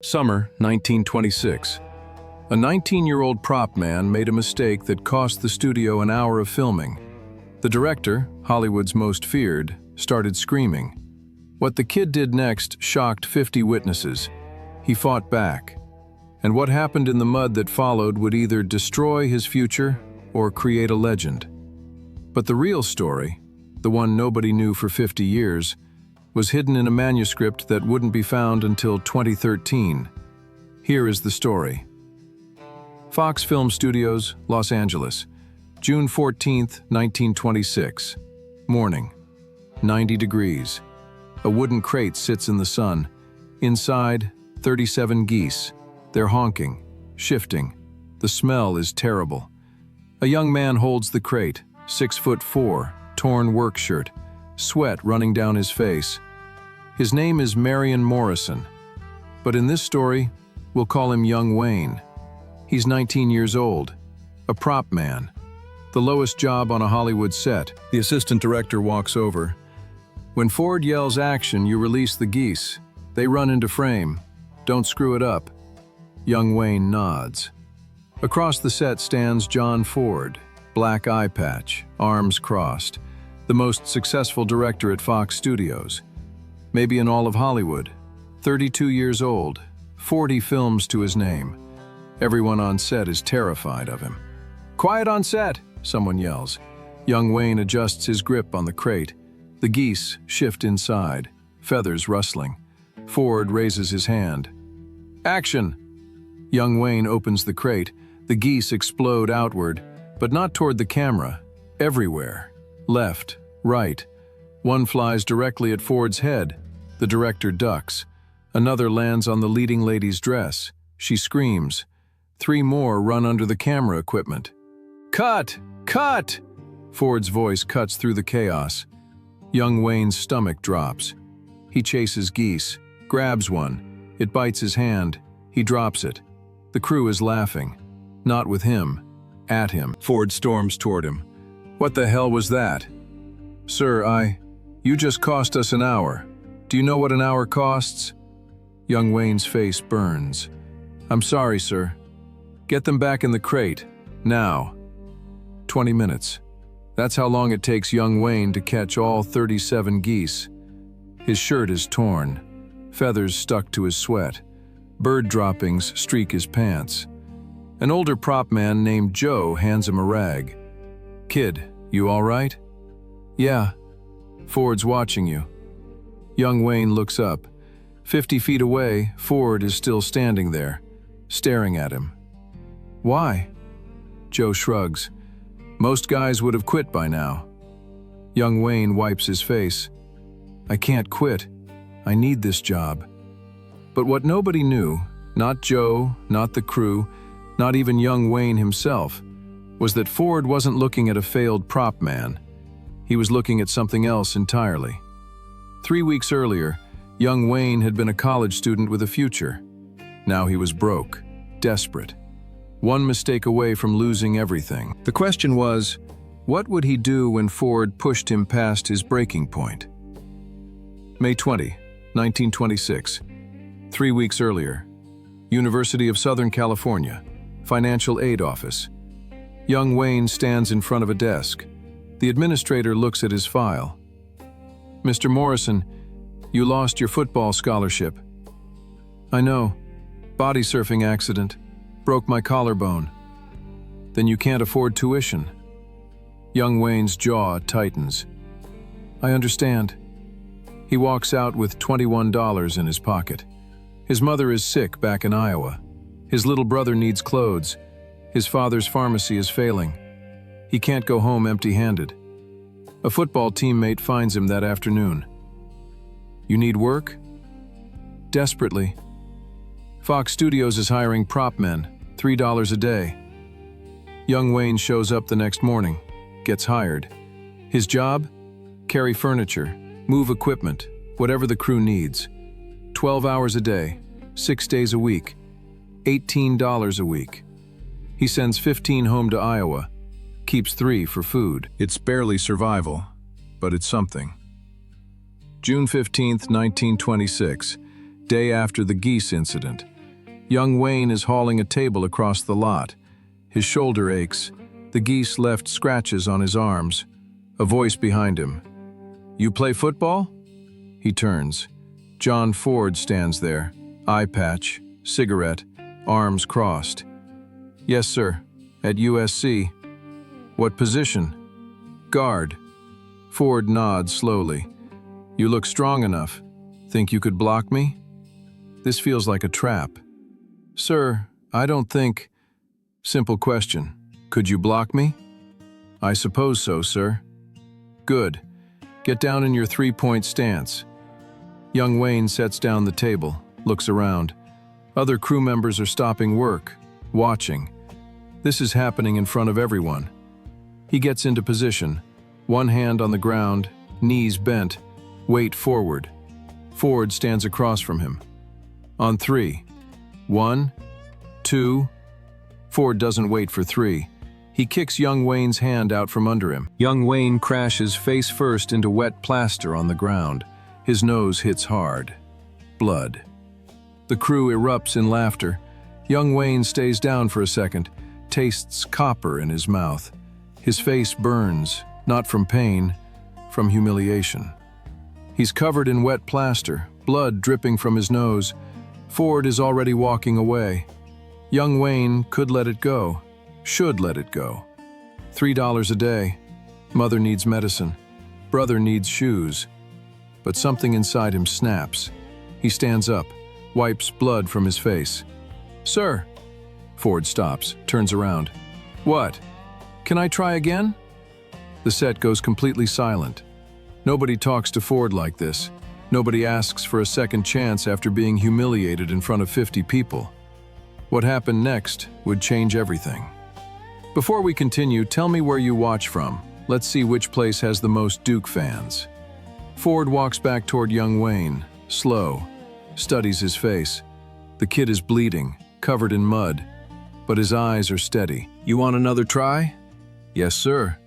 Summer 1926. A 19-year-old prop man made a mistake that cost the studio an hour of filming. The director, Hollywood's most feared, started screaming. What the kid did next shocked 50 witnesses. He fought back. And what happened in the mud that followed would either destroy his future or create a legend. But the real story, the one nobody knew for 50 years, was hidden in a manuscript that wouldn't be found until 2013. Here is the story. Fox Film Studios, Los Angeles, June 14, 1926. Morning. 90 degrees. A wooden crate sits in the sun. Inside, 37 geese. They're honking, shifting. The smell is terrible. A young man holds the crate, 6'4", torn work shirt, sweat running down his face. His name is Marion Morrison, but in this story, we'll call him Young Wayne. He's 19 years old, a prop man, the lowest job on a Hollywood set. The assistant director walks over. When Ford yells action, you release the geese. They run into frame. Don't screw it up. Young Wayne nods. Across the set stands John Ford, black eye patch, arms crossed, the most successful director at Fox Studios. Maybe in all of Hollywood. 32 years old, 40 films to his name. Everyone on set is terrified of him. "Quiet on set," someone yells. Young Wayne adjusts his grip on the crate. The geese shift inside, feathers rustling. Ford raises his hand. "Action!" Young Wayne opens the crate. The geese explode outward, but not toward the camera. Everywhere. Left, right. One flies directly at Ford's head. The director ducks. Another lands on the leading lady's dress. She screams. 3 more run under the camera equipment. "Cut! Cut!" Ford's voice cuts through the chaos. Young Wayne's stomach drops. He chases geese, grabs one. It bites his hand. He drops it. The crew is laughing. Not with him. At him. Ford storms toward him. "What the hell was that?" "Sir, You just cost us an hour. Do you know what an hour costs?" Young Wayne's face burns. "I'm sorry, sir. Get them back in the crate. Now." 20 minutes. That's how long it takes young Wayne to catch all 37 geese. His shirt is torn. Feathers stuck to his sweat. Bird droppings streak his pants. An older prop man named Joe hands him a rag. "Kid, you all right?" "Yeah. Ford's watching you." Young Wayne looks up. 50 feet away, Ford is still standing there, staring at him. "Why?" Joe shrugs. "Most guys would have quit by now." Young Wayne wipes his face. "I can't quit. I need this job." But what nobody knew, not Joe, not the crew, not even young Wayne himself, was that Ford wasn't looking at a failed prop man. He was looking at something else entirely. 3 weeks earlier, young Wayne had been a college student with a future. Now he was broke, desperate. One mistake away from losing everything. The question was, what would he do when Ford pushed him past his breaking point? May 20, 1926. 3 weeks earlier. University of Southern California. Financial aid office. Young Wayne stands in front of a desk. The administrator looks at his file. "Mr. Morrison, you lost your football scholarship." "I know. Body surfing accident. Broke my collarbone." "Then you can't afford tuition." Young Wayne's jaw tightens. "I understand." He walks out with $21 in his pocket. His mother is sick back in Iowa. His little brother needs clothes. His father's pharmacy is failing. He can't go home empty-handed. A football teammate finds him that afternoon. "You need work?" "Desperately." "Fox Studios is hiring prop men, $3 a day." Young Wayne shows up the next morning, gets hired. His job? Carry furniture, move equipment, whatever the crew needs. 12 hours a day, 6 days a week, $18 a week. He sends 15 home to Iowa, keeps 3 for food. It's barely survival, but it's something. June 15, 1926. day after the geese incident. Young Wayne is hauling a table across the lot. His shoulder aches. The geese left scratches on his arms. A voice behind him. "You play football?" He turns. John Ford stands there, eye patch, cigarette, arms crossed. "Yes, sir. At USC." "What position?" "Guard." Ford nods slowly. "You look strong enough. Think you could block me?" This feels like a trap. "Sir, I don't think—" Simple question. "Could you block me?" "I suppose so, sir." "Good. Get down in your three-point stance." Young Wayne sets down the table, looks around. Other crew members are stopping work, watching. This is happening in front of everyone. He gets into position, one hand on the ground, knees bent, weight forward. Ford stands across from him. On three. 1, 2. Ford doesn't wait for 3. He kicks young Wayne's hand out from under him. Young Wayne crashes face first into wet plaster on the ground. His nose hits hard. Blood. The crew erupts in laughter. Young Wayne stays down for a second, tastes copper in his mouth. His face burns, not from pain, from humiliation. He's covered in wet plaster, blood dripping from his nose. Ford is already walking away. Young Wayne could let it go, should let it go. $3 a day. Mother needs medicine. Brother needs shoes. But something inside him snaps. He stands up, wipes blood from his face. "Sir." Ford stops, turns around. "What? Can I try again?" The set goes completely silent. Nobody talks to Ford like this. Nobody asks for a second chance after being humiliated in front of 50 people. What happened next would change everything. Before we continue, tell me where you watch from. Let's see which place has the most Duke fans. Ford walks back toward young Wayne, slow, studies his face. The kid is bleeding, covered in mud, but his eyes are steady. "You want another try?" "Yes, sir."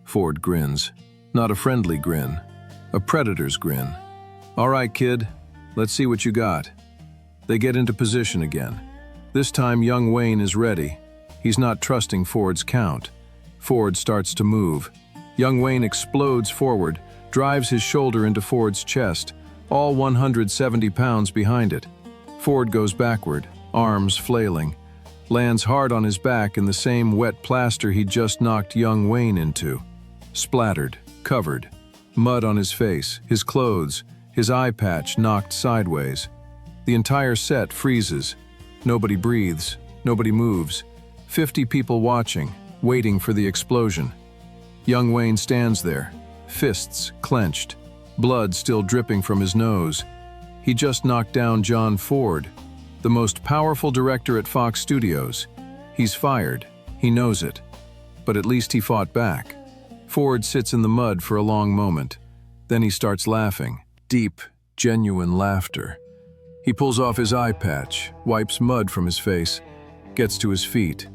Ford grins. Not a friendly grin, a predator's grin. "All right, kid, let's see what you got." They get into position again. This time young Wayne is ready. He's not trusting Ford's count. Ford starts to move. Young Wayne explodes forward, drives his shoulder into Ford's chest, all 170 pounds behind it. Ford goes backward, arms flailing, lands hard on his back in the same wet plaster he'd just knocked young Wayne into. Splattered, covered, mud on his face, his clothes, his eye patch knocked sideways. The entire set freezes. Nobody breathes, nobody moves. 50 people watching, waiting for the explosion. Young Wayne stands there, fists clenched, blood still dripping from his nose. He just knocked down John Ford, the most powerful director at Fox Studios. He's fired, he knows it, but at least he fought back. Ford sits in the mud for a long moment. Then he starts laughing, deep, genuine laughter. He pulls off his eye patch, wipes mud from his face, gets to his feet.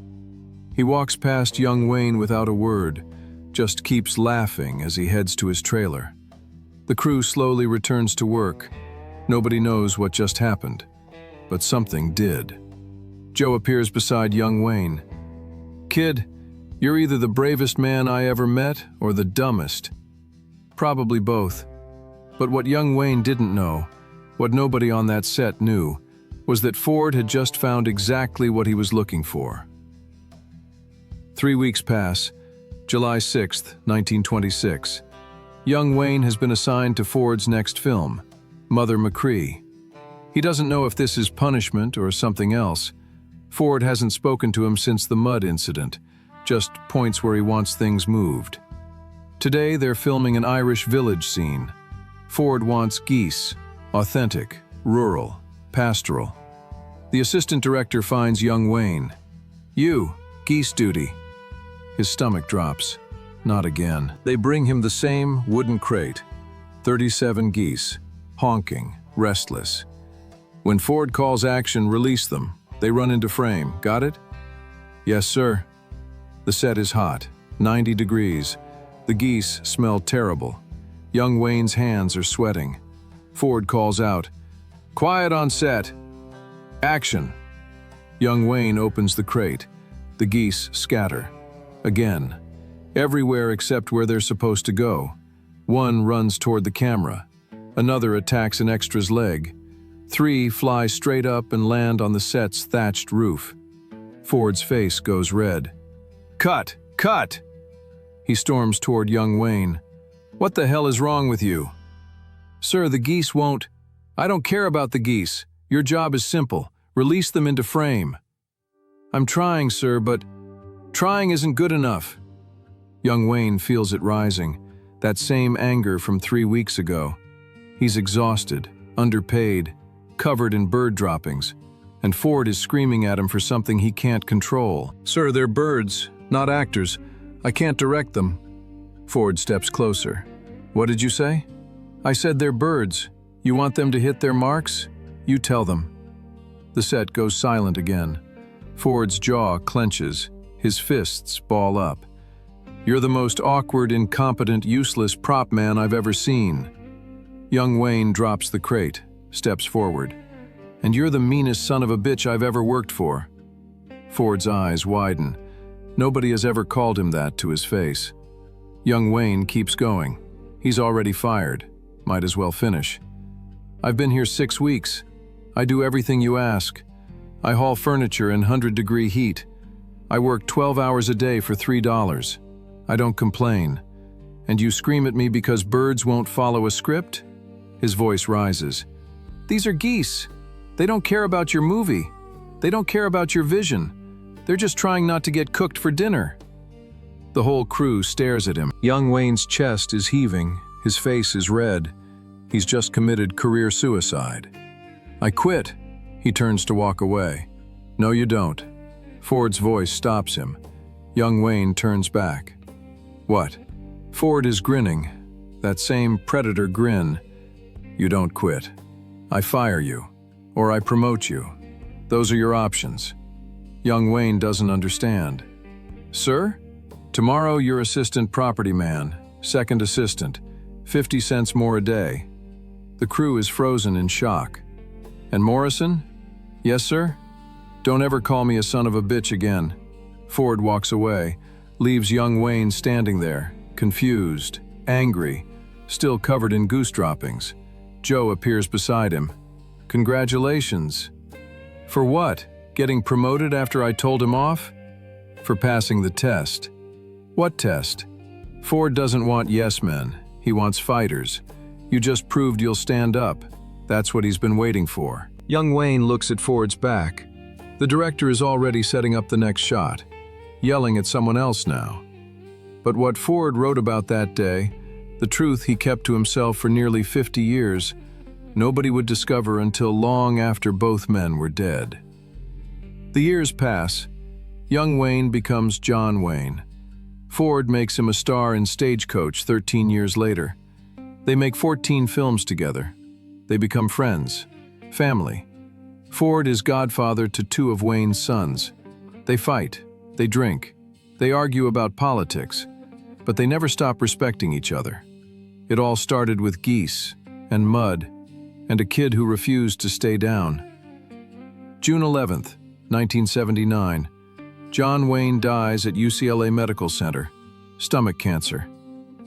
He walks past young Wayne without a word, just keeps laughing as he heads to his trailer. The crew slowly returns to work. Nobody knows what just happened, but something did. Joe appears beside young Wayne. "Kid, you're either the bravest man I ever met or the dumbest." Probably both. But what young Wayne didn't know, what nobody on that set knew, was that Ford had just found exactly what he was looking for. 3 weeks pass. July 6, 1926. Young Wayne has been assigned to Ford's next film, Mother McCree. He doesn't know if this is punishment or something else. Ford hasn't spoken to him since the mud incident, just points where he wants things moved. Today they're filming an Irish village scene. Ford wants geese, authentic, rural, pastoral. The assistant director finds young Wayne. "You, geese duty." His stomach drops. Not again. They bring him the same wooden crate. 37 geese, honking, restless. When Ford calls action, release them. They run into frame. Got it? "Yes, sir." The set is hot, 90 degrees. The geese smell terrible. Young Wayne's hands are sweating. Ford calls out, Quiet on set. Action. Young Wayne opens the crate. The geese scatter. Again. Everywhere except where they're supposed to go. One runs toward the camera. Another attacks an extra's leg. 3 fly straight up and land on the set's thatched roof. Ford's face goes red. Cut! Cut! He storms toward young Wayne. What the hell is wrong with you? Sir, the geese won't. I don't care about the geese. Your job is simple. Release them into frame. I'm trying, sir, but trying isn't good enough. Young Wayne feels it rising, that same anger from 3 weeks ago. He's exhausted, underpaid, covered in bird droppings, and Ford is screaming at him for something he can't control. Sir, they're birds, not actors. I can't direct them. Ford steps closer. What did you say? I said they're birds. You want them to hit their marks? You tell them. The set goes silent again. Ford's jaw clenches. His fists ball up. You're the most awkward, incompetent, useless prop man I've ever seen. Young Wayne drops the crate, steps forward. And you're the meanest son of a bitch I've ever worked for. Ford's eyes widen. Nobody has ever called him that to his face. Young Wayne keeps going. He's already fired. Might as well finish. I've been here 6 weeks. I do everything you ask. I haul furniture in 100-degree heat. I work 12 hours a day for $3. I don't complain. And you scream at me because birds won't follow a script? His voice rises. These are geese. They don't care about your movie. They don't care about your vision. They're just trying not to get cooked for dinner. The whole crew stares at him. Young Wayne's chest is heaving. His face is red. He's just committed career suicide. I quit. He turns to walk away. No, you don't. Ford's voice stops him. Young Wayne turns back. What? Ford is grinning. That same predator grin. You don't quit. I fire you. Or I promote you. Those are your options. Young Wayne doesn't understand. Sir? Tomorrow you're assistant property man, second assistant, 50 cents more a day. The crew is frozen in shock. And Morrison? Yes, sir? Don't ever call me a son of a bitch again. Ford walks away, leaves young Wayne standing there, confused, angry, still covered in goose droppings. Joe appears beside him. Congratulations. For what? Getting promoted after I told him off? For passing the test. What test? Ford doesn't want yes men. He wants fighters. You just proved you'll stand up. That's what he's been waiting for. Young Wayne looks at Ford's back. The director is already setting up the next shot, yelling at someone else now. But what Ford wrote about that day, the truth he kept to himself for nearly 50 years, nobody would discover until long after both men were dead. The years pass. Young Wayne becomes John Wayne. Ford makes him a star in Stagecoach 13 years later. They make 14 films together. They become friends, family. Ford is godfather to 2 of Wayne's sons. They fight, they drink, they argue about politics, but they never stop respecting each other. It all started with geese and mud and a kid who refused to stay down. June 11th, 1979. John Wayne dies at UCLA Medical Center, stomach cancer.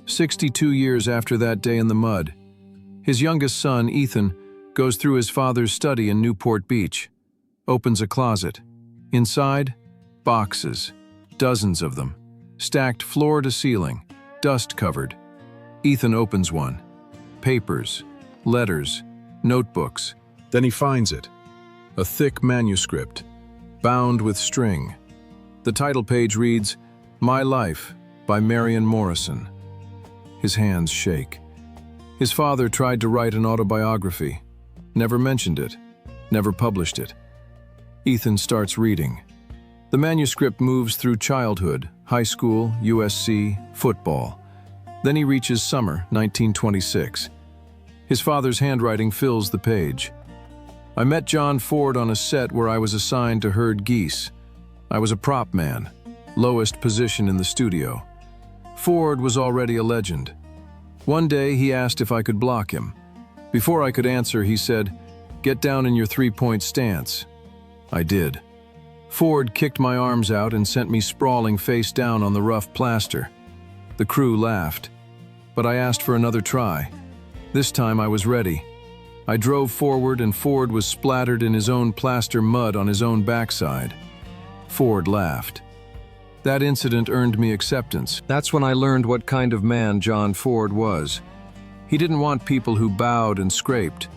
62 years after that day in the mud. His youngest son, Ethan, goes through his father's study in Newport Beach, opens a closet. Inside, boxes, dozens of them, stacked floor to ceiling, dust-covered. Ethan opens one. Papers, letters, notebooks. Then he finds it. A thick manuscript, bound with string. The title page reads, My Life, by Marion Morrison. His hands shake. His father tried to write an autobiography, never mentioned it, never published it. Ethan starts reading. The manuscript moves through childhood, high school, USC, football. Then he reaches summer, 1926. His father's handwriting fills the page. I met John Ford on a set where I was assigned to herd geese. I was a prop man, lowest position in the studio. Ford was already a legend. One day he asked if I could block him. Before I could answer, he said, Get down in your three-point stance." I did. Ford kicked my arms out and sent me sprawling face down on the rough plaster. The crew laughed, but I asked for another try. This time I was ready. I drove forward and Ford was splattered in his own plaster mud on his own backside. Ford laughed. That incident earned me acceptance. That's when I learned what kind of man John Ford was. He didn't want people who bowed and scraped.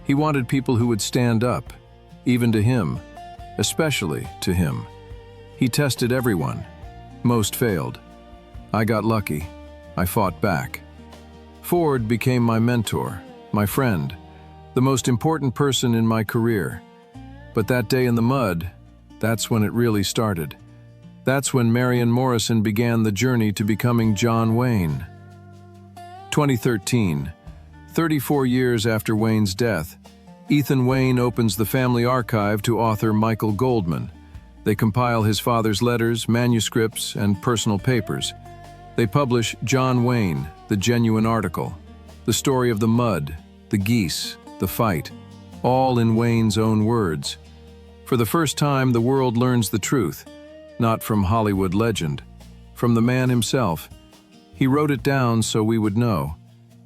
He wanted people who would stand up, even to him, especially to him. He tested everyone. Most failed. I got lucky. I fought back. Ford became my mentor, my friend, the most important person in my career. But that day in the mud, that's when it really started. That's when Marion Morrison began the journey to becoming John Wayne. 2013, 34 years after Wayne's death, Ethan Wayne opens the family archive to author Michael Goldman. They compile his father's letters, manuscripts, and personal papers. They publish John Wayne, the genuine article, the story of the mud, the geese, the fight, all in Wayne's own words. For the first time, the world learns the truth, not from Hollywood legend, from the man himself. He wrote it down so we would know.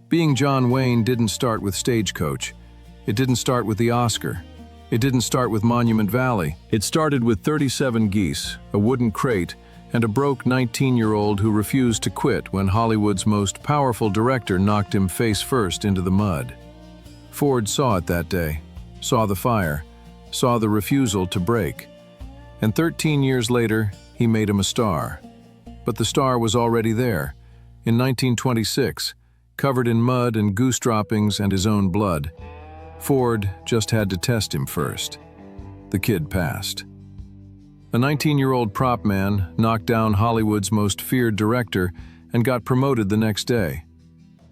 Being John Wayne didn't start with Stagecoach. It didn't start with the Oscar. It didn't start with Monument Valley. It started with 37 geese, a wooden crate, and a broke 19-year-old who refused to quit when Hollywood's most powerful director knocked him face first into the mud. Ford saw it that day, saw the fire, saw the refusal to break. And 13 years later, he made him a star. But the star was already there, in 1926, covered in mud and goose droppings and his own blood. Ford just had to test him first. The kid passed. A 19-year-old prop man knocked down Hollywood's most feared director and got promoted the next day.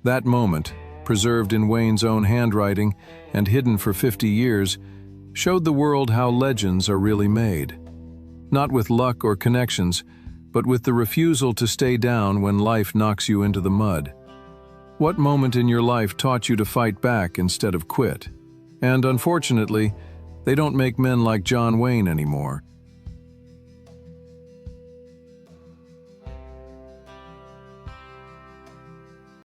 That moment, preserved in Wayne's own handwriting and hidden for 50 years, showed the world how legends are really made. Not with luck or connections, but with the refusal to stay down when life knocks you into the mud. What moment in your life taught you to fight back instead of quit? And unfortunately, they don't make men like John Wayne anymore.